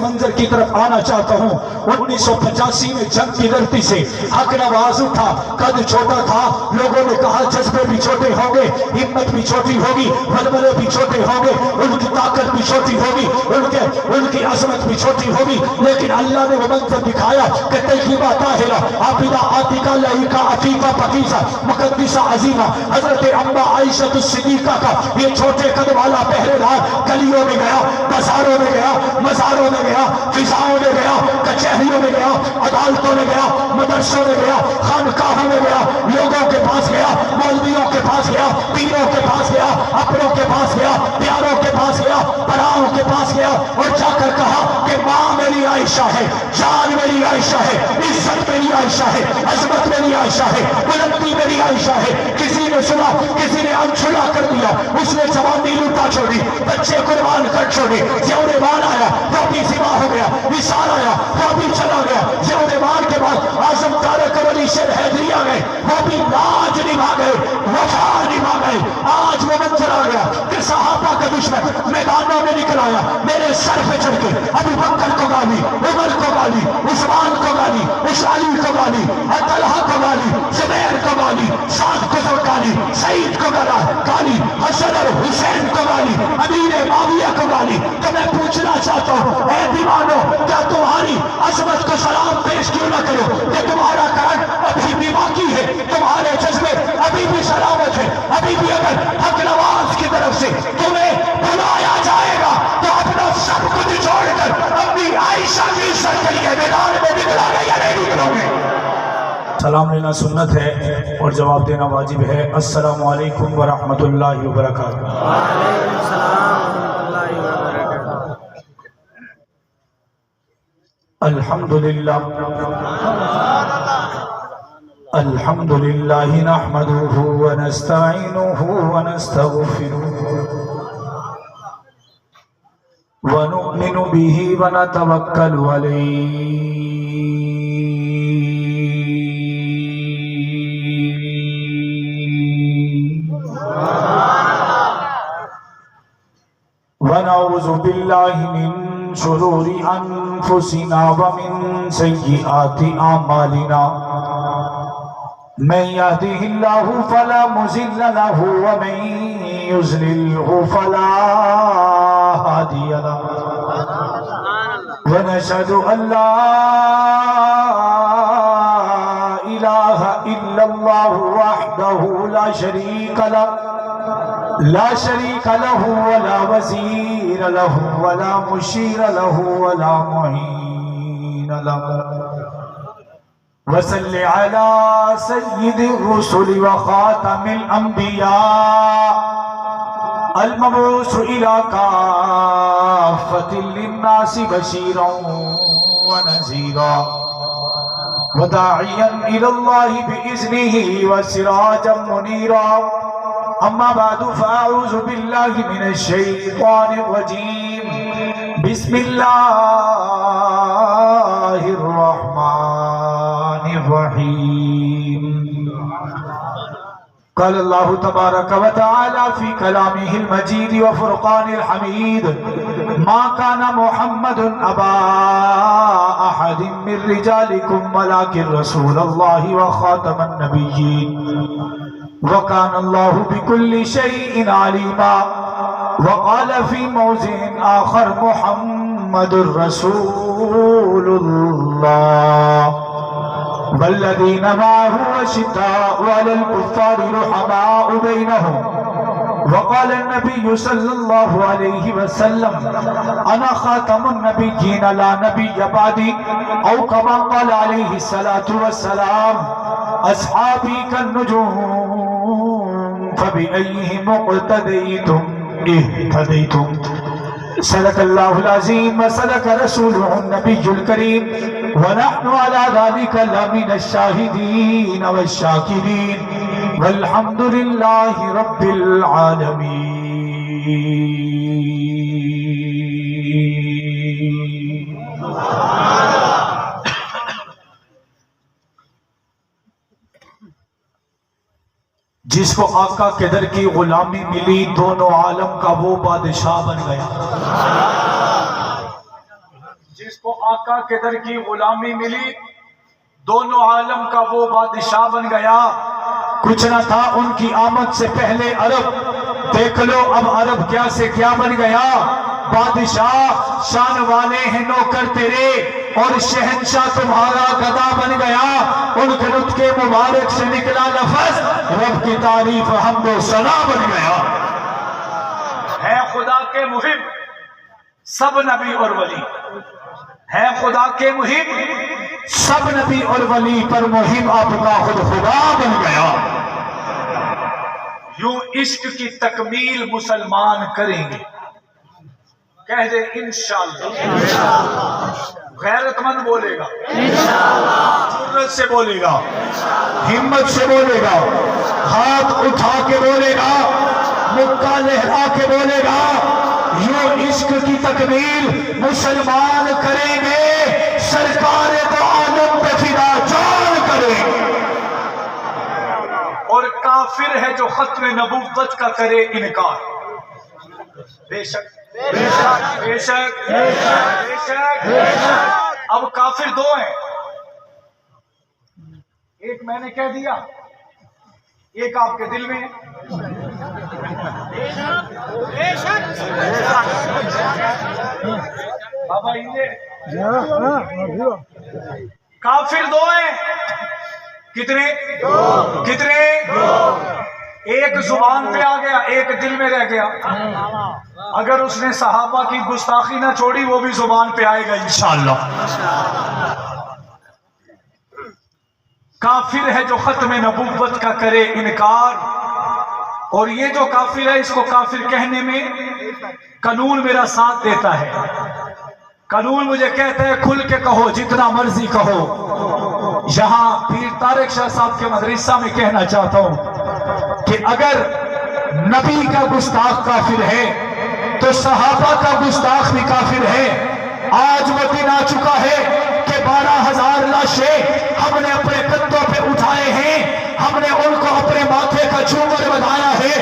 منظر کی طرف آنا چاہتا ہوں۔ 1985 میں جنگ کی دھرتی سے حق نواز اٹھا، قد چھوٹا تھا، لوگوں نے کہا جذبے بھی چھوٹے ہوں گے، ہمت بھی چھوٹی ہوگی، ولولے بھی چھوٹے ہوں گے، ان کی طاقت بھی چھوٹی ہوگی، ان کی عظمت بھی چھوٹی ہوگی، لیکن اللہ نے وہ منظر دکھایا کہ طیبہ طاہرہ عابدہ عاتقہ لائقہ عفیفہ پاکیزہ مقدسہ عظیمہ حضرت اما عائشہ الصدیقہ کا یہ چھوٹے قد والا پہرے دار گلیوں میں گیا، بازاروں میں گیا، مزاروں میں گیا، فضاؤں میں گیا، کچہریوں میں گیا، عدالتوں میں گیا، مدرسوں میں گیا، خانقاہوں میں گیا، لوگوں کے پاس گیا، مولویوں کے پاس گیا، پیروں کے پاس گیا، اپنوں کے پاس گیا، پیاروں کے پاس گیا، پراؤں کے پاس گیا اور جا کر کہا کہ ماں میری عائشہ ہے، جان میری عائشہ ہے، عزت میری عائشہ ہے، عظمت میری عائشہ ہے، بلندی میری عائشہ ہے۔ کسی نے سنا، کسی نے انچھلا کر دیا، اس نے جوانی لوٹا چھوڑی، بچے قربان کر چھوڑے، زیوربان آیا وہ بھی ذبح ہو گیا، وصال آیا وہ بھی چلا گیا، زیوربان کے بعد اعظم طارق ولی شیر حیدری آ گئے، وہ بھی لاج نبھا گئے، وفا نبھا گئے۔ آج وہ منظر آ گیا کہ صحابہ کا دشمن میدانوں میں نکل آیا، میرے سر پہ چڑھ کے ابو بکر کو گالی، عمر کو گالی، عثمان کو گالی، علی کو گالی، طلحہ کو گالی، زبیر کو گالی، سعد کو گالی، سعید کو گالی، حسن اور حسین کو گالی، امیر معاویہ کو گالی۔ تو میں پوچھنا چاہتا ہوں اے دیوانو، کیا تمہاری عظمت کو سلام پیش کیوں نہ کرو کہ تمہارا کرن ابھی بھی باقی ہے، تمہارے جذبے ابھی بھی سلامت ہے، ابھی بھی اگر حق نواز کی طرف سے تمہیں بلایا جائے گا تو اپنا سب کچھ چھوڑ کر اپنی عائشہ کی عزت کے لیے میدان میں نکلا گے یا نہیں نکلو گے؟ سلام لینا سنت ہے اور جواب دینا واجب ہے۔ السلام علیکم ورحمۃ اللہ وبرکاتہ۔ وعلیکم السلام ورحمۃ اللہ وبرکاتہ۔ الحمدللہ الحمدللہ نحمدہ ونستعینہ ونستغفرہ ونؤمن به ونتوکل علیہ ونعوذ باللہ من شرور انفسنا ومن سیئات اعمالنا من يهده الله فلا مضل له ومن يضلل فلا هادي له ونشهد ان لا اله الا الله وحده لا شريك له ولا وزير له ولا مشير له ولا معين له وصل على سيد الرسل وخاتم الأنبياء المبعوث إلى كافة للناس بشيرا ونذيرا وداعيا إلى الله بإذنه وسراجا منيرا أما بعد فأعوذ بالله من الشيطان الرجيم بسم الله الرحمن الرحيم قال الله تبارك وتعالى في كلامه المجيد وفرقان الحميد ما كان محمد أبا أحد من رجالكم ولكن رسول الله وخاتم النبيين وكان الله بكل شيء عليما وقال في موضع آخر محمد رسول الله والذين معه أشداء على الكفار رحماء بينهم وقال النبي صلى الله عليه وسلم أنا خاتم النبيين لا نبي بعدي أو كما قال عليه الصلاة والسلام أصحابي كالنجوم فبأيهم اقتديتم اهتديتم صدق الله العظيم وصدق رسوله النبي الكريم ونحن على ذلك لمن الشاهدين والشاكرين والحمد لله رب العالمين۔ جس کو آقا کے در کی غلامی ملی دونوں عالم کا وہ بادشاہ بن گیا۔ جس کو آقا کے در کی غلامی ملی دونوں عالم کا وہ بادشاہ بن گیا. کچھ نہ تھا ان کی آمد سے پہلے عرب، دیکھ لو اب عرب کیا سے کیا بن گیا. بادشاہ شان والے ہیں نوکر تیرے اور شہنشاہ تمہارا گدا بن گیا. ان کے نطق مبارک سے نکلا لفظ رب کی تعریف حمد و ثنا بن گیا. ہے خدا کے محب سب نبی اور ولی، ہے خدا کے محب سب نبی اور ولی پر محب آپ کا خود خدا بن گیا. یوں عشق کی تکمیل مسلمان کریں گے. کہہ دے انشاءاللہ. غیرت مند بولے گا، جرأت سے بولے گا، ہمت سے بولے گا، ہاتھ اٹھا کے بولے گا، مکہ لہرا کے بولے گا. یوں عشق کی تکمیل مسلمان کریں گے، سرکار دو عالم پہ فدا جان کریں گے. اور کافر ہے جو ختم نبوت کا کرے انکار. بے شک بے شک بے شک بے شک. اب کافر دو ہیں، ایک میں نے کہہ دیا، ایک آپ کے دل میں ہے. بابا کافر دو ہیں. کتنے کتنے؟ ایک زبان پہ آ گیا، ایک دل میں رہ گیا. اگر اس نے صحابہ کی گستاخی نہ چھوڑی وہ بھی زبان پہ آئے گا انشاءاللہ. کافر ہے جو ختم نبوت کا کرے انکار. اور یہ جو کافر ہے اس کو کافر کہنے میں قانون میرا ساتھ دیتا ہے. قانون مجھے کہتا ہے کھل کے کہو، جتنا مرضی کہو. یہاں پیر طارق شاہ صاحب کے مدرسہ میں کہنا چاہتا ہوں کہ اگر نبی کا گستاخ کافر ہے تو صحابہ کا گستاخ بھی کافر ہے. آج وہ دن آ چکا ہے کہ 12,000 لاشیں ہم نے اپنے کندھوں پہ اٹھائے ہیں. ہم نے ان کو اپنے ماتھے کا جھومر بنایا ہے،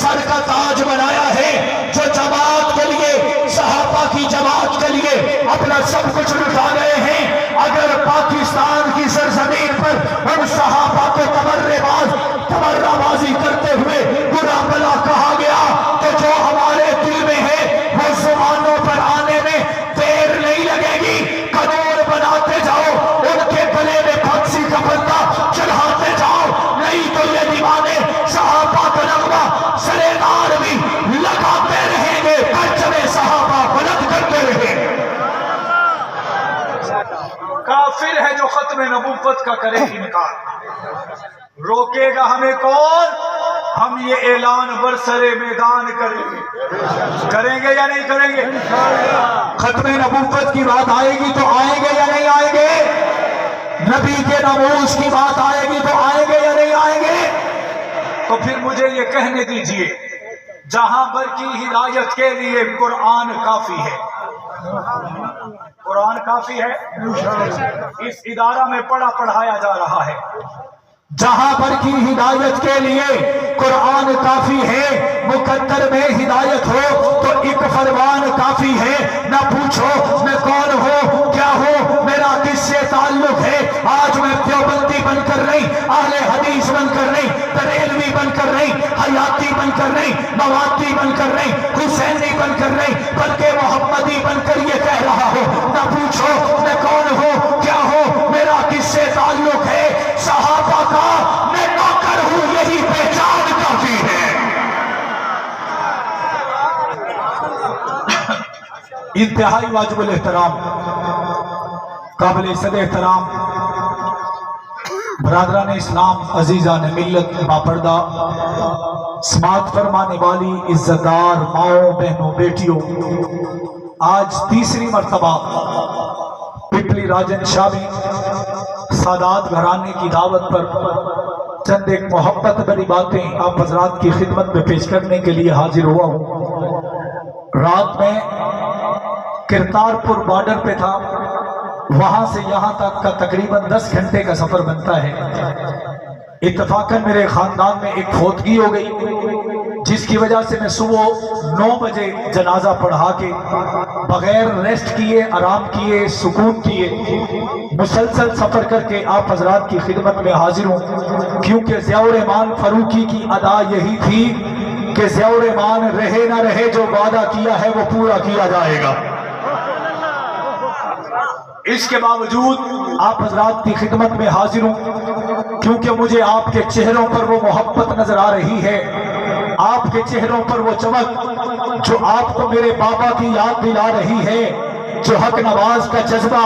سر کا تاج بنایا ہے. جو جماعت کے لیے، صحابہ کی جماعت کے لیے اپنا سب کچھ لٹا گئے ہیں، اگر پاکستان کی سرزمین پر ان صحابہ کو تبرہ بازی کرتے ہوئے برا بلا کہا گیا تو جو ہمارے دل میں ہے وہ زبانوں پر آنے میں دیر نہیں لگے گی. قانون بناتے جاؤ، ان کے گلے میں پھانسی کا پتا چڑھاتے جاؤ، نہیں تو یہ دیوانے صحابہ کا نغمہ سریدار بھی لگاتے رہیں گے، پرچم صحابہ بلند کرتے رہیں گے. کافر ہے جو ختم نبوت کا کرے انکار. روکے گا ہمیں کون؟ ہم یہ اعلان برسر میدان کریں گے یا نہیں کریں گے؟ ختم نبوت کی بات آئے گی تو آئیں گے یا نہیں آئیں گے؟ نبی کے ناموس کی بات آئے گی تو آئیں گے یا نہیں آئیں گے؟ تو پھر مجھے یہ کہنے دیجئے، جہاں بر کی ہدایت کے لیے قرآن کافی ہے. قرآن کافی ہے. اس ادارہ میں پڑھایا جا رہا ہے. جہاں پر کی ہدایت کے لیے قرآن کافی ہے. مقدر میں ہدایت ہو تو ایک فرمان کافی ہے. نہ پوچھو میں کون ہوں کیا ہوں، میرا کس سے تعلق ہے. آج میں دیوبندی بن کر نہیں، اہل حدیث بن کر نہیں، بریلوی بن کر نہیں، حیاتی بن کر نہیں، موادی بن کر نہیں، حسینی بن کر نہیں، بلکہ محمدی بن کر یہ کہہ رہا ہوں. نہ پوچھو میں کون ہوں کیا ہوں، میرا کس سے تعلق ہے. صحابہ کا میں نوکر ہوں، یہی پہچان کافی ہے. انتہائی واجب الاحترام، قابل صد احترام برادران اسلام، عزیزان ملت، باپردہ سماعت فرمانے والی عزتدار ماؤں، بہنوں، بیٹیوں، آج تیسری مرتبہ پپلی راجن شاہ میں سادات گھرانے کی دعوت پر چند ایک محبت بھری باتیں آپ حضرات کی خدمت میں پیش کرنے کے لیے حاضر ہوا ہوں. رات میں کرتارپور بارڈر پہ تھا، وہاں سے یہاں تک کا تقریباً 10 گھنٹے کا سفر بنتا ہے. اتفاقاً میرے خاندان میں ایک فوتگی ہو گئی جس کی وجہ سے میں صبح 9 بجے جنازہ پڑھا کے بغیر ریسٹ کیے، آرام کیے، سکون کیے، مسلسل سفر کر کے آپ حضرات کی خدمت میں حاضر ہوں، کیونکہ ضیاء الرحمان فاروقی کی ادا یہی تھی کہ ضیاء الرحمان رہے نہ رہے، جو وعدہ کیا ہے وہ پورا کیا جائے گا۔ اس کے باوجود آپ حضرات کی خدمت میں حاضر ہوں، کیونکہ مجھے آپ کے چہروں پر وہ محبت نظر آ رہی ہے، آپ کے چہروں پر وہ چمک جو آپ کو میرے بابا کی یاد دلا رہی ہے، جو حق نواز کا جذبہ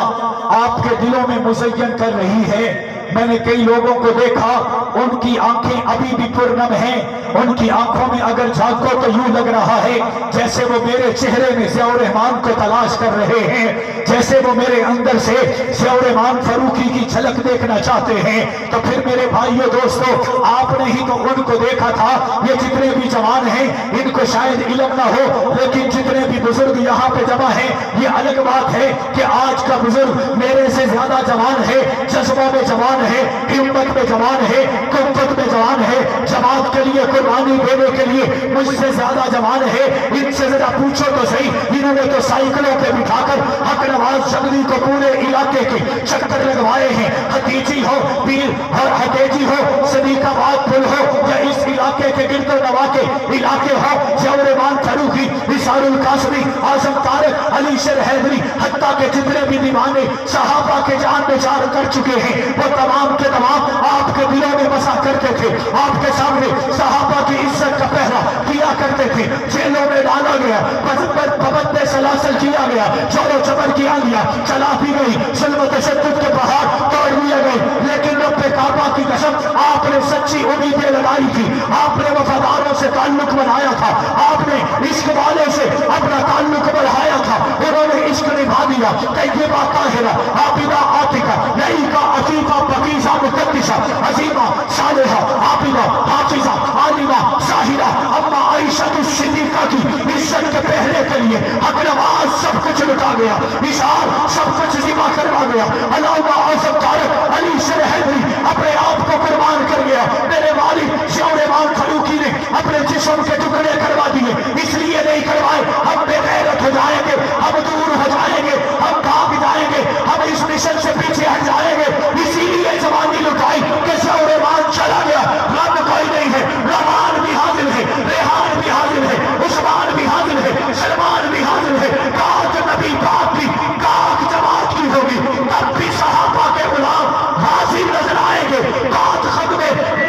آپ کے دلوں میں مزین کر رہی ہے۔ میں نے کئی لوگوں کو دیکھا، ان کی آنکھیں ابھی بھی پرنم ہیں، ان کی آنکھوں میں اگر جھانکو تو یوں لگ رہا ہے جیسے وہ میرے چہرے میں ضیاء الرحمان کو تلاش کر رہے ہیں، جیسے وہ میرے اندر سے ضیاء الرحمان فاروقی کی جھلک دیکھنا چاہتے ہیں۔ تو پھر میرے بھائیو دوستو، آپ نے ہی تو ان کو دیکھا تھا، یہ جتنے بھی جوان ہیں ان کو شاید علم نہ ہو، لیکن جتنے بھی بزرگ یہاں پہ جمع ہیں، یہ الگ بات ہے کہ آج کا بزرگ میرے سے زیادہ جوان ہے، جذبوں میں جوان ہے، ہمت میں جوان ہے، قوت میں جوان ہے، جماعت کے لیے قربانی دینے کے لیے مجھ سے زیادہ جوان ہے۔ ان سے ذرا پوچھو تو صحیح، انہوں نے تو سائیکلوں پہ بٹھا کر حق نواز شگری کو پورے علاقے کے چکر لگوائے ہیں، حتیجی ہو، پیر اور حتیجی ہو، صدیق آباد پل ہو، یا اس علاقے کے گرد و نواح کے علاقے ہو، ضیاء الرحمان فاروقی، نثار القاسمی، اعظم طارق، علی شیر حیدری، حتیٰ کہ جتنے بھی دیوانے صحابہ کے جان بچار کر چکے ہیں، وہ تمام کے تمام آپ کے دلوں میں بسا کرتے تھے، آپ کے سامنے صحابہ کی عزت کا پہرا کیا کرتے تھے، جیلوں میں ڈالا گیا، پابند سلاسل کیا گیا، جور و جبر کیا گیا، چلا بھی گئی، ظلم و تشدد کے پہاڑ توڑ دیے گئے، لیکن رب کعبہ کی قسم آپ نے سچی امیدیں لگائی تھی، آپ نے وفاداروں سے تعلق بنایا تھا، آپ نے عشق والے سے اپنا تعلق بڑھایا تھا، انہوں نے عشق نبھا دیا۔ طیبہ طاہرہ عابدہ عاتقہ لعیقہ عفیفہ پاکیزہ مقدسہ عظیمہ صالحہ عابدہ حافظہ عالمہ ظاہرہ اما عائشہ الصدیقہ کی عزت کے پہرے کے لیے حق نواز سب کچھ لٹا گیا، نثار سب کچھ ذبح کروا گیا، علامہ اعظم طارق، علی شیر حیدری اپنے آپ کو قربان کر گیا، میرے والد ضیاء الرحمان فاروقی نے اپنے جسم کے ٹکڑے کروا دیے، اس لیے نہیں کروائے ہم بے غیرت ہو جائیں گے، ہم دور ہو جائیں گے، ہم بھاگ جائیں گے، ہم اس مشن سے پیچھے ہٹ جائیں گے، اسی لیے جوانی لٹائی کہ ضیاء الرحمان چلا گیا، رب کوئی نہیں ہے، رحمان بھی حاضر ہے، ریحان بھی حاضر ہے، عثمان بھی حاضر ہے، سلمان بھی حاضر ہے، کاش نبی پاک کی کاش جماعت کی ہوگی تب بھی صحابہ کے غلام حاضر نظر آئیں گے، کاش ختم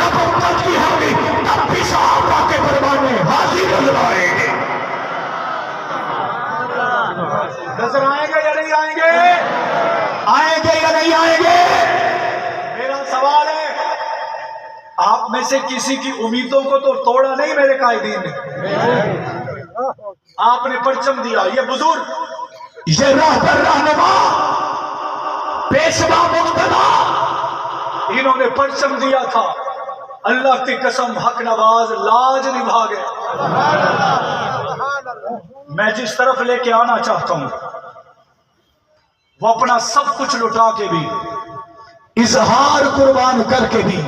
نبوت کی ہوگی تب بھی صحابہ کے پروانے حاضر نظر آئیں گے۔ نظر آئیں گے یا نہیں آئیں گے؟ آئیں گے یا نہیں آئیں گے؟ میرا سوال ہے، آپ میں سے کسی کی امیدوں کو تو توڑا نہیں میرے قائدین نے، آپ نے پرچم دیا، یہ بزرگ، یہ رہبر رہنما، پیشوا مقتدا، انہوں نے پرچم دیا تھا، اللہ کی قسم حق نواز لاج نبھا گئے۔ میں جس طرف لے کے آنا چاہتا ہوں، وہ اپنا سب کچھ لٹا کے بھی، اظہار قربان کر کے بھی،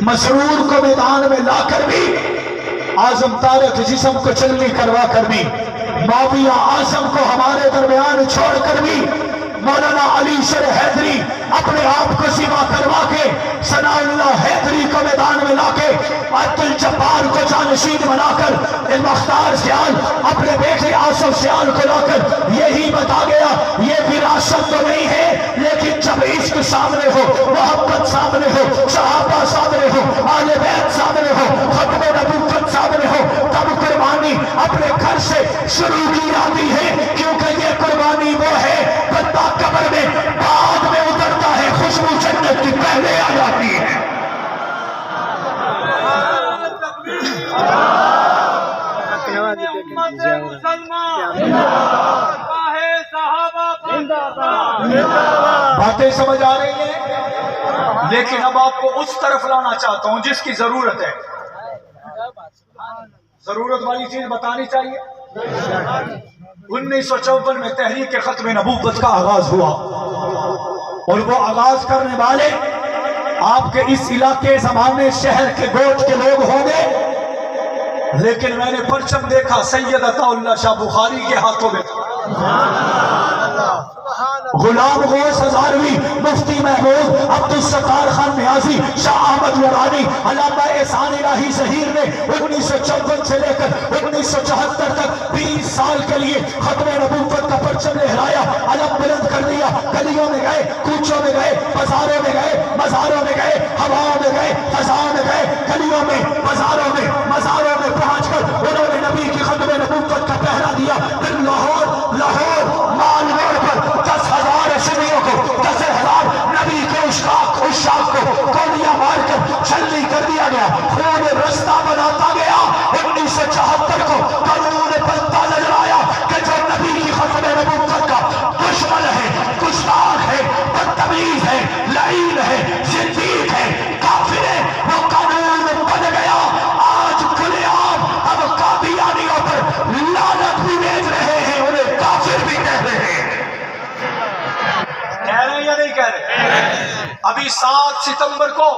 مسرور کو میدان میں لا کر بھی، اعظم طارق جسم کو چلنی کروا کر بھی، معاویہ اعظم کو ہمارے درمیان چھوڑ کر بھی، مولانا علی شیر حیدری اپنے آپ کو ذبح کروا کے، ثناء اللہ حیدری کو میدان میں لا کے، عبد الجبار کو جانشین بنا کر، مختار سیال اپنے بیٹے آصف سیال کو لا کر یہی بتا گیا، یہ وراثت تو نہیں ہے، لیکن جب عشق سامنے ہو، محبت سامنے ہو، صحابہ سامنے ہو، آل بیت سامنے ہو، ختم نبوت سامنے ہو، تب قربانی اپنے گھر سے شروع کی جاتی ہے، کیونکہ یہ قربانی وہ ہے بندہ قبر میں بعد میں اترتا ہے، خوشبو جنت کی پہلے آ جاتی ہے۔ باتیں سمجھ آ رہی ہیں؟ لیکن اب آپ کو اس طرف لانا چاہتا ہوں جس کی ضرورت ہے، ضرورت والی چیز بتانی چاہیے۔ 1954 میں تحریک ختم نبوت کا آغاز ہوا، اور وہ آغاز کرنے والے آپ کے اس علاقے زمانے شہر کے گوٹ کے لوگ ہوں گے، لیکن میں نے پرچم دیکھا سید عطا اللہ شاہ بخاری کے ہاتھوں میں تھا. غلام غوث ہزاروی، مفتی محمود عبدالستار خان نیازی، شاہ احمد نورانی، علامہ احسان الہی ظہیر نے 1954 سے لے کر 1974 تک 20 سال کے لیے ختم نبوت کا پرچم لہرایا، علم بلند کر دیا. گلیوں میں گئے، کوچوں میں گئے، بازاروں میں گئے، مزاروں میں گئے، ہواؤں میں گئے، فضاؤں میں گئے، گلیوں میں، بازاروں میں، مزاروں میں پہنچ کر انہوں نے نبی کی ختم نبوت کا پہرا دیا. پھر لاہور مال روڈ پر 10,000 شمیوں کو، 10,000 نبی کے اشاق کو گولیاں مار کر چھلنی کر دیا گیا، خون رستہ بناتا گیا. 1974 کو قانون بنتا نظر آیا کہ جو نبی کی ختم نبوت کا دشمن ہے، گستاخ ہے، بدتمیز ہے، لعین ہے، زندیق ہے، کافر ہے، وہ قانون بن گیا. آج کھلے عام اب قادیانیوں پر لعنت بھی بھیج رہے ہیں، انہیں کافر بھی کہہ رہے ہیں. کہہ رہے ہیں یا نہیں کہہ رہے؟ ابھی 7 ستمبر کو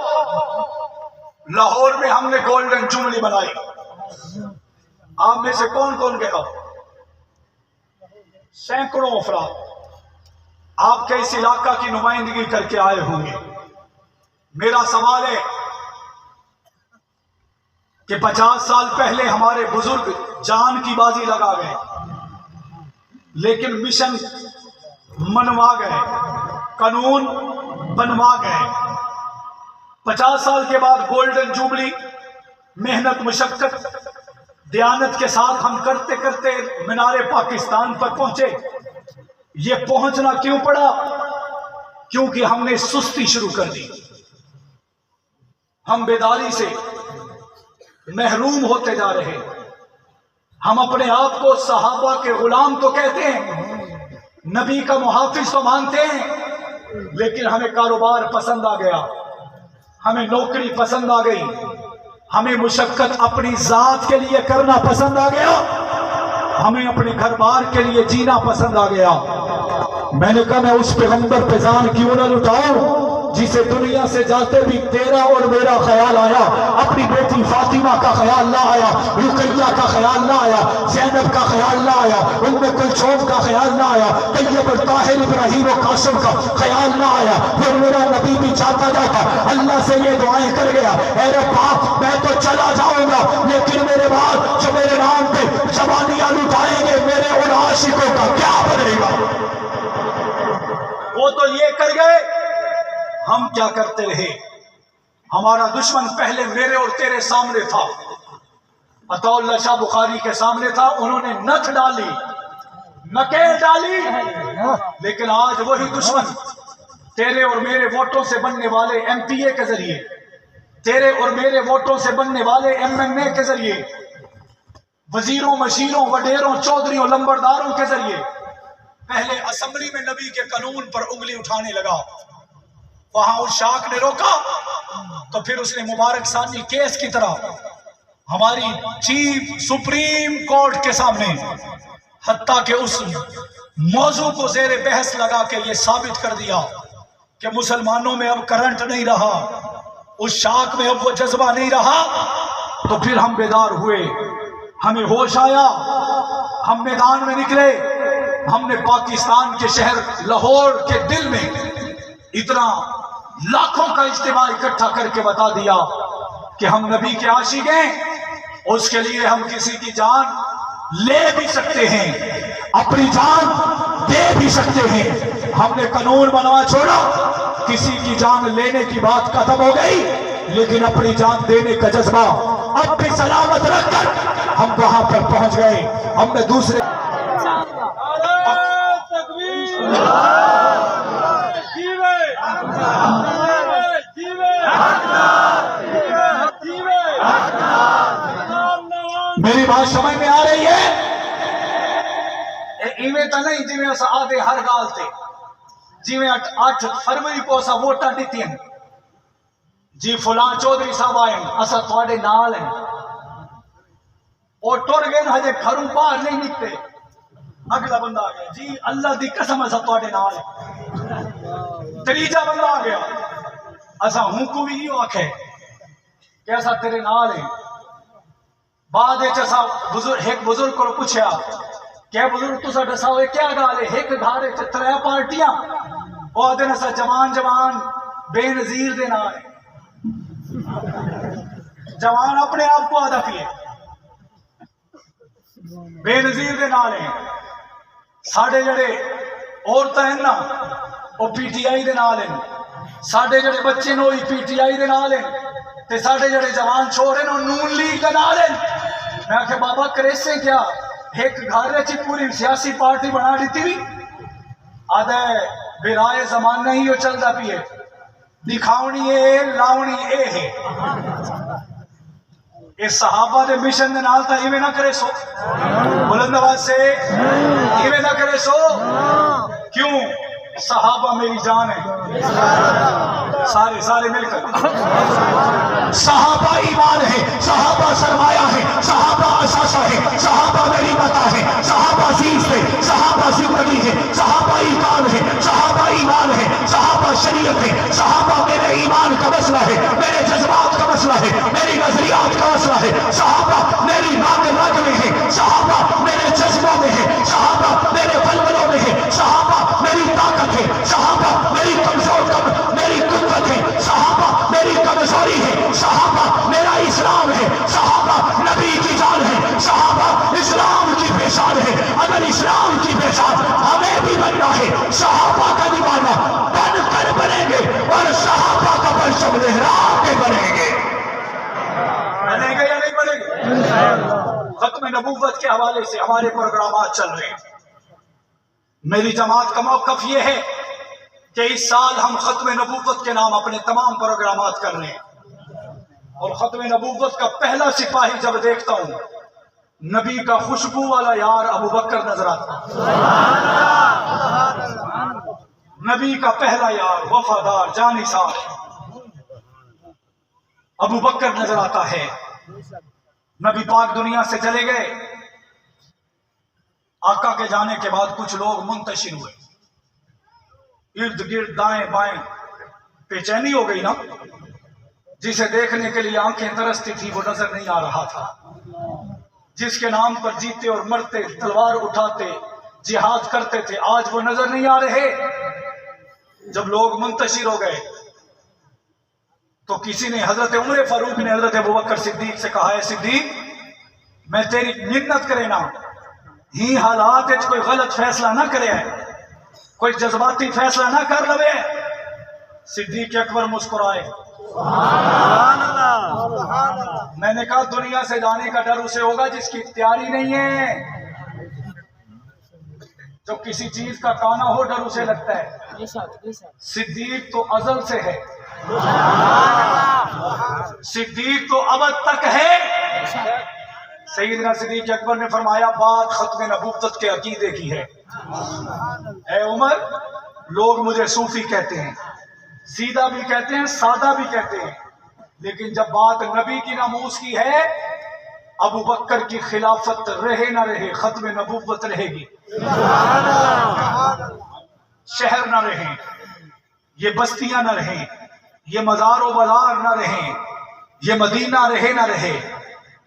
لاہور میں ہم نے گولڈن جوبلی بنائی. آپ میں سے کون کون گیا؟ سینکڑوں افراد آپ کے اس علاقہ کی نمائندگی کر کے آئے ہوں گے. میرا سوال ہے کہ 50 سال پہلے ہمارے بزرگ جان کی بازی لگا گئے لیکن مشن منوا گئے، قانون بنوا گئے. 50 سال کے بعد گولڈن جوبلی، محنت مشقت دیانت کے ساتھ ہم کرتے کرتے مینار پاکستان پر پہنچے. یہ پہنچنا کیوں پڑا؟ کیونکہ ہم نے سستی شروع کر دی. ہم بیداری سے محروم ہوتے جا رہے. ہم اپنے آپ کو صحابہ کے غلام تو کہتے ہیں، نبی کا محافظ تو مانتے ہیں، لیکن ہمیں کاروبار پسند آ گیا، ہمیں نوکری پسند آ گئی، ہمیں مشقت اپنی ذات کے لیے کرنا پسند آ گیا، ہمیں اپنے گھر بار کے لیے جینا پسند آ گیا. میں نے کہا میں اس پیغمبر پہ جان کیوں نہ لٹاؤں جسے دنیا سے جاتے بھی تیرا اور میرا خیال آیا، اپنی بیٹی فاطمہ کا خیال نہ آیا، رقیہ کا خیال نہ آیا، زینب کا خیال نہ آیا، ام کلثوم کا خیال نہ آیا، طیب الطاہر ابراہیم و قاسم کا خیال نہ آیا. پھر میرا نبی بھی چاہتا جاتا اللہ سے یہ دعائیں کر گیا، اے رب میں تو چلا جاؤں گا لیکن میرے بعد جو میرے نام پہ جوانیاں لٹائیں گے میرے ان عاشقوں کا کیا بنے گا؟ وہ تو یہ کر گئے، ہم کیا کرتے رہے؟ ہمارا دشمن پہلے میرے اور تیرے سامنے تھا، عطا اللہ شاہ بخاری کے سامنے تھا. انہوں نے نتھ ڈالی، نکیل ڈالی، لیکن آج وہی دشمن تیرے اور میرے ووٹوں سے بننے والے ایم پی اے کے ذریعے، تیرے اور میرے ووٹوں سے بننے والے ایم این اے کے ذریعے، وزیروں، مشیروں، وڈیروں، چودھریوں، لمبرداروں کے ذریعے پہلے اسمبلی میں نبی کے قانون پر انگلی اٹھانے لگا. وہاں اس شاخ نے روکا تو پھر اس نے مبارک ثانی کیس کی طرح ہماری چیف سپریم کورٹ کے سامنے حتیٰ کہ اس موضوع کو زیر بحث لگا کے یہ ثابت کر دیا کہ مسلمانوں میں اب کرنٹ نہیں رہا، اس شاخ میں اب وہ جذبہ نہیں رہا. تو پھر ہم بیدار ہوئے، ہمیں ہوش آیا، ہم میدان میں نکلے. ہم نے پاکستان کے شہر لاہور کے دل میں اتنا لاکھوں کا اجتماع اکٹھا کر کے بتا دیا کہ ہم نبی کے عاشق ہیں، اس کے لیے ہم کسی کی جان لے بھی سکتے ہیں، اپنی جان دے بھی سکتے ہیں. ہم نے قانون بنوا چھوڑا، کسی کی جان لینے کی بات ختم ہو گئی، لیکن اپنی جان دینے کا جذبہ اب بھی سلامت رکھ کر ہم وہاں پر پہنچ گئے. ہم نے دوسرے میری بات سمجھ میں آ رہی ہے؟ ایویں تو نہیں جی میں آدھے ہر گال تے جی میں 8 فروری کو اسا ووٹاں دیتی ہیں جی فلاں چودھری صاحب آئے اسا تھوڑے نال ہیں اور ٹر گئے نا ہجے گھروں باہر نہیں نکلتے. اگلا بندہ آ گیا جی اللہ دی قسم اسا تھوڑے نال ہیں. تیجا بندہ آ گیا اسا ہوں کو بھی یہ آکھے کہ اسا تیرے نال ہیں. بعد ایک بزرگ کو پوچھا کہ بزرگ تسا دساؤ یہ کیا گل ہے ایک گھر وچ 3 پارٹیاں وہ آدھے نے جوان جوان بے نظیر دے نال جوان اپنے آپ کو آدھا پیے بے نظیر دے نال ہیں ساڈے جڑے عورتاں ہیں نا وہ پی ٹی آئی دے نال ہیں ساڈے جڑے بچے نے وہی پی ٹی آئی دے نال ہیں تے ساڈے جڑے جوان چھوڑ ہیں وہ نون لیگ دے نال ہیں میں آخیا بابا کریسے کیا ایک گھر وچ پوری سیاسی پارٹی بنا دیتی بھی آدھا بے رائے زمانہ ہی وہ چلتا پی ہے دکھاونی ہے لاونی اے ہے اس صحابہ دے مشن دے نال تا ایویں نہ کرے سو بلند آواز سے ایویں نہ کرے سو کیوں صحابہ میری جان ہے سارے مل کر صحابہ ایمان ہے صحابہ سرمایہ ہے صحابہ اثاثہ ہے صحابہ غنیمتہ ہے صحابہ عزیز ہے صحابہ زندگی ہے صحابہ ایمان ہے صحابہ ایمان ہے صحابہ شریعت ہے صحابہ میرے ایمان کا مسئلہ ہے میرے جذبات کا مسئلہ ہے میری نظریات کا مسئلہ ہے صحابہ میری رگ میں ہے صحابہ میرے جذبوں میں ہے صحابہ میرے بلبلوں میں ہے صحابہ میری طاقت ہے صحابہ میری میری قوت ہے صحابہ میری کمزوری ہے صحابہ میرا اسلام ہے صحابہ نبی کی جان ہے صحابہ اسلام کی پہچان ہے اگر اسلام کی پہچان ہمیں بھی بننا ہے صحابہ کا دیوانہ بن کر بنیں گے اور صحابہ کا پرچم لہرا کے بنیں گے بنے گے یا نہیں بنے گے ختم نبوت کے حوالے سے ہمارے پروگرامات چل رہے ہیں میری جماعت کا موقف یہ ہے کہ اس سال ہم ختم نبوت کے نام اپنے تمام پروگرامات کر رہے ہیں اور ختم نبوت کا پہلا سپاہی جب دیکھتا ہوں نبی کا خوشبو والا یار ابو بکر نظر آتا نبی کا پہلا یار وفادار جانثار ابو بکر نظر آتا ہے نبی پاک دنیا سے چلے گئے آقا کے جانے کے بعد کچھ لوگ منتشر ہوئے ارد گرد دائیں بائیں بےچینی ہو گئی نا جسے دیکھنے کے لیے آنکھیں ترستی تھی وہ نظر نہیں آ رہا تھا جس کے نام پر جیتے اور مرتے تلوار اٹھاتے جہاد کرتے تھے آج وہ نظر نہیں آ رہے جب لوگ منتشر ہو گئے تو کسی نے حضرت عمر فاروق نے حضرت ابوبکر صدیق سے کہا ہے صدیق میں تیری منت کرے نا ہی حالات کوئی غلط فیصلہ نہ کرے کوئی جذباتی فیصلہ نہ کر لے صدیق اکبر مسکرائے میں نے کہا دنیا سے جانے کا ڈر اسے ہوگا جس کی تیاری نہیں ہے جو کسی چیز کا کانا ہو ڈر اسے لگتا ہے صدیق تو ازل سے ہے صدیق تو ابد تک ہے سیدنا صدیق اکبر نے فرمایا بات ختم نبوت کے عقیدے کی ہے اے عمر لوگ مجھے صوفی کہتے ہیں سیدھا بھی کہتے ہیں سادہ بھی کہتے ہیں لیکن جب بات نبی کی ناموس کی ہے ابو بکر کی خلافت رہے نہ رہے ختم نبوت رہے گی شہر نہ رہیں یہ بستیاں نہ رہیں یہ مزار و بازار نہ رہیں یہ مدینہ رہے نہ رہے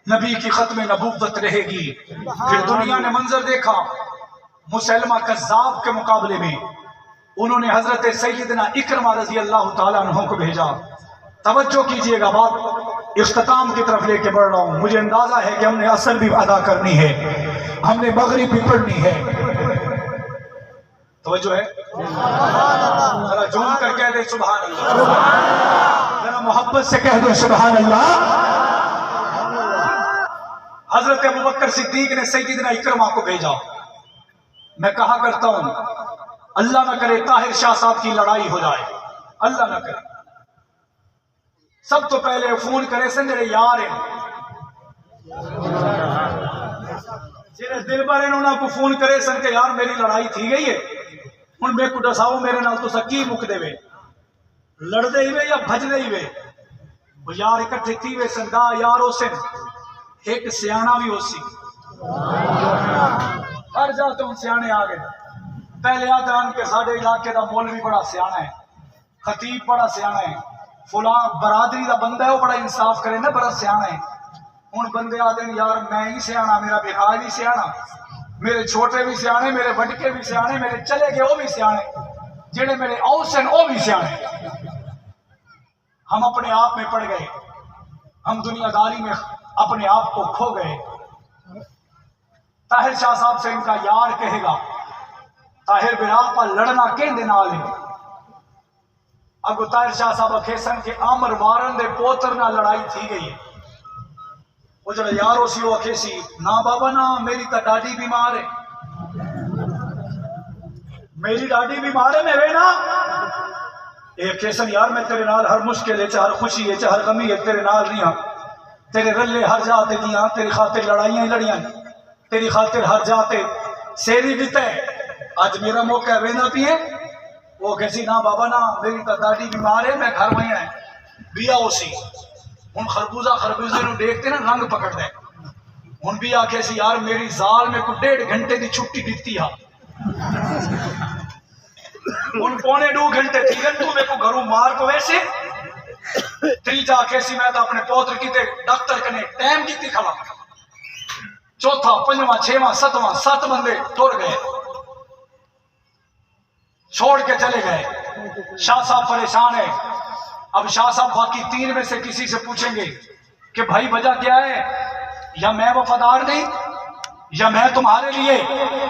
نبی کی ختم نبوت رہے گی پھر دنیا نے منظر دیکھا مسلمہ کذاب کے مقابلے میں انہوں نے حضرت سیدنا اکرمہ رضی اللہ تعالیٰ عنہ کو بھیجا توجہ کیجئے گا بات اختتام کی طرف لے کے بڑھ رہا ہوں مجھے اندازہ ہے کہ ہم نے اصل بھی ادا کرنی ہے ہم نے مغرب بھی پڑھنی ہے توجہ ہے ذرا جھوم کر کہہ دے سبحان اللہ ذرا محبت سے کہہ دے سبحان اللہ حضرت ابوبکر صدیق نے سیدنا اکرمہ کو بھیجا میں کہا کرتا ہوں اللہ نہ کرے طاہر شاہ صاحب کی لڑائی ہو جائے اللہ نہ کرے سب تو پہلے فون کرے سن جڑے یار ہیں جنہیں دل بھر انہوں کو فون کرے سن کہ یار میری لڑائی تھی گئی ہے ہن میں کو دساؤ میرے نال تو سکی مک دے وے لڑ دے وے یا بھج دے وے وہ یار اکٹھے تھی وے سن دا یار ہو سن ایک سیانا بھی ہو سی ہر جاتے ہوں سیانے آ گئے پہلے آتے ہیں کہ ساڑھے علاقے دا مولوی بڑا سیانا ہے خطیب بڑا سیانا ہے فلاں برادری دا بندہ ہے وہ بڑا انصاف کرے نا بڑا سیانا ہے ہوں بندے آتے ہیں یار میں ہی سیاح میرا بہار ہی سیاح میرے چھوٹے بھی سیانے میرے وڈکے بھی سیانے میرے چلے گئے وہ بھی سیانے جڑے میرے اوس ہیں وہ بھی سیانے ہم اپنے آپ میں پڑ گئے ہم دنیا داری میں اپنے آپ کو کھو گئے طاہر شاہ صاحب سے ان کا یار کہے گا طاہر برا پر لڑنا کہندے نال ہے اگو طاہر شاہ صاحب کھیسن کے آمر وارن دے پوتر نہ لڑائی تھی گئی ہے وہ جڑا یارو سی وہ کھیسی نا بابا نا میری تا ڈاڈی بیمار ہے میری ڈاڈی بیمار ہے میں نا ایک کھیسن یار میں تیرے نال ہر مشکل ہے ہر خوشی ہے ہر غمی ہے تیرے نال نہیں ہاں تیرے رلے ہر جاتے دیاں تیری خاطر لڑائیاں ہی لڑیاں تیری خاطر ہر جاتے سیری دیتا ہے آج میرا موقع ہے وینا پیے وہ کہسی نا بابا نا میری تا ڈاڈی بیمار ہے میں گھر میں آئے بیا اسی ہن خربوزے نو دیکھتے نا رنگ پکڑ دے ہن بھی آکھے سی یار میری زال میں کو 1.5 گھنٹے دی چھٹی دیتی ہا ہن 1.25 گھنٹے تھی گن تو میرے کو گھروں مار کو ویسے تیجا آکھے سی میں تو اپنے پوتر کی تے ڈاکٹر کنے ٹائم کیتی کھڑا چوتھا پنجواں چھواں ستواں 7 بندے ٹر گئے چھوڑ کے چلے گئے شاہ صاحب پریشان ہے اب شاہ صاحب باقی 3 میں سے کسی سے پوچھیں گے کہ بھائی وجہ کیا ہے یا میں وفادار نہیں یا میں تمہارے لیے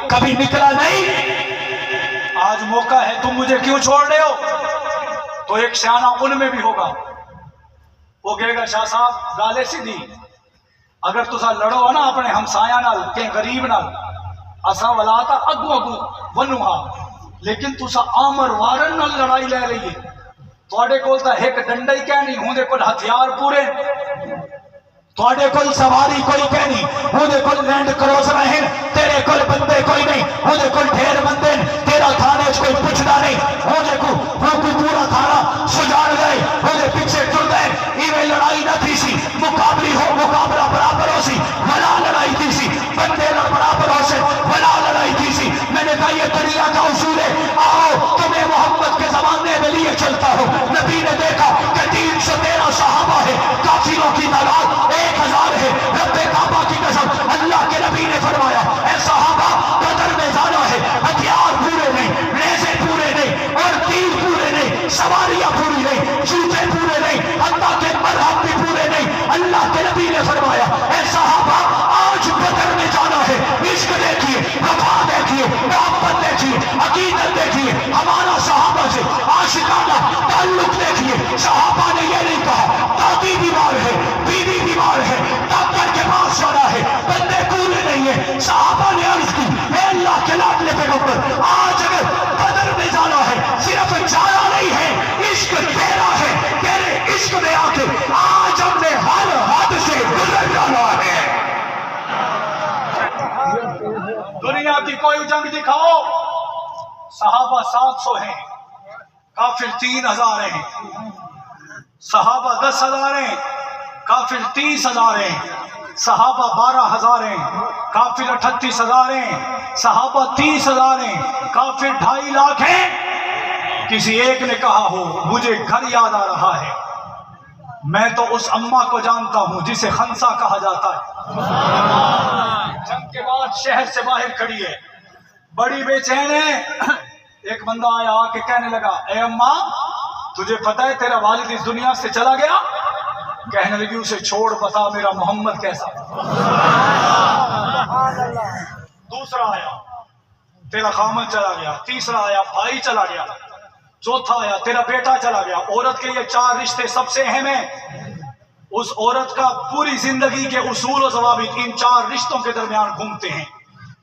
کبھی نکلا نہیں آج موقع ہے تم مجھے کیوں چھوڑ رہے ہو تو ایک سیانہ ان میں بھی ہوگا وہ کہے گا شاہ صاحب گالے سیدھی اگر تسا لڑو نا اپنے ہمسایہ نال کہ غریب نال اساں ولاتا اگو ونو ہاں لیکن تسا آمر وارن نال لڑائی لے لئیے تواڈے کول تا ایک ڈنڈا ہی کہہ نہیں ہوندے کول ہتھیار پورے تواڈے کول سواری کوئی کہہ نہیں ہوندے کول لینڈ کروزر ہیں تیرے کول بندے کوئی نہیں ہوندے کول ڈھیر بندے تیرا تھانے کوئی پوچھدا نہیں ہوندے کو پورا تھانا سجاڑ گئے ہوندے پیچھے ٹر گئے ایویں لڑائی نہ تھی سی مقابلہ برابر ہو سی بلا لڑائی تھی سی بندے نہ برابر ہو سے بلا لڑائی تھی سی میں نے کہا یہ دنیا کا اصول ہے آؤ تمہیں محمد کے زمانے میں لیے چلتا ہو نبی نے دیکھا کہ 313 صحابہ ہے کافروں کی تعداد 1000 ہے رب کعبہ کی قسم اللہ کے نبی نے فرمایا اے صحابہ بدر میں جانا ہے ہتھیار پورے نہیں نیزے پورے نہیں اور تیر پورے نہیں سواریاں پوری نہیں جوتے پورے نہیں حتیٰ کہ مرہم بھی پورے نہیں اللہ کے نبی نے فرمایا اے صحابہ آج بدر میں جانا ہے عشق دیکھیے وفا دیکھیے محبت دیکھیے عقیدت دیکھیے ہمارا صحابہ سے عاشقانہ تعلق دیکھیے صحابہ نے یہ نہیں کہا دادی بیمار ہے بیوی بیمار ہے ڈاکٹر کے پاس جانا ہے بندے پورے نہیں ہیں صحابہ نے عرض کی اے اللہ کے لاڈلے پیغمبر آج اگر بدر میں جانا ہے صرف جانا نہیں ہے عشق تیرا ہے تیرے عشق میں آ کے آج ہم نے ہر حد سے گزر جانا ہے دنیا کی کوئی جنگ دکھاؤ صحابہ 700 ہیں کافر 3000 ہیں صحابہ 10,000 ہیں کافر 30,000 ہیں صحابہ 12,000 ہیں کافر 38,000 ہیں صحابہ 30,000 ہیں کافر 2.5 لاکھ ہیں کسی ایک نے کہا ہو مجھے گھر یاد آ رہا ہے میں تو اس اماں کو جانتا ہوں جسے خنسا کہا جاتا ہے جنگ کے بعد شہر سے باہر کھڑی ہے بڑی بے چین ہے ایک بندہ آیا آ کے کہنے لگا اے اماں تجھے پتہ ہے تیرا والد اس دنیا سے چلا گیا کہنے لگی اسے چھوڑ بتا میرا محمد کیسا دوسرا آیا تیرا خامد چلا گیا تیسرا آیا بھائی چلا گیا چوتھا آیا تیرا بیٹا چلا گیا عورت کے یہ 4 رشتے سب سے اہم ہیں اس عورت کا پوری زندگی کے اصول و ضوابط ان 4 رشتوں کے درمیان گھومتے ہیں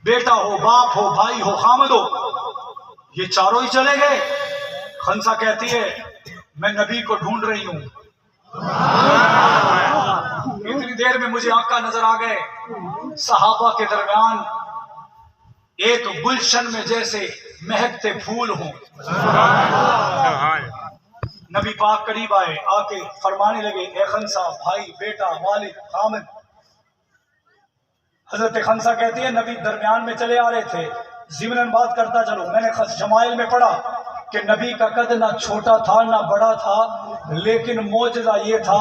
بیٹا ہو باپ ہو بھائی ہو خامد ہو یہ چاروں ہی چلے گئے خنسا کہتی ہے میں نبی کو ڈھونڈ رہی ہوں اتنی دیر میں مجھے آقا نظر آ گئے صحابہ کے درمیان ایک گلشن میں جیسے مہکتے پھول ہوں نبی پاک قریب آئے آ کے فرمانے لگے اے خنسا بھائی بیٹا والد خامد حضرت خنسا کہتی ہے نبی درمیان میں چلے آ رہے تھے ضمناً بات کرتا چلو میں نے شمائل میں پڑھا کہ نبی کا قد نہ چھوٹا تھا نہ بڑا تھا لیکن معجزہ یہ تھا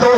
2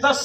10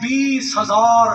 20,000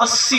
80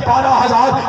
12,000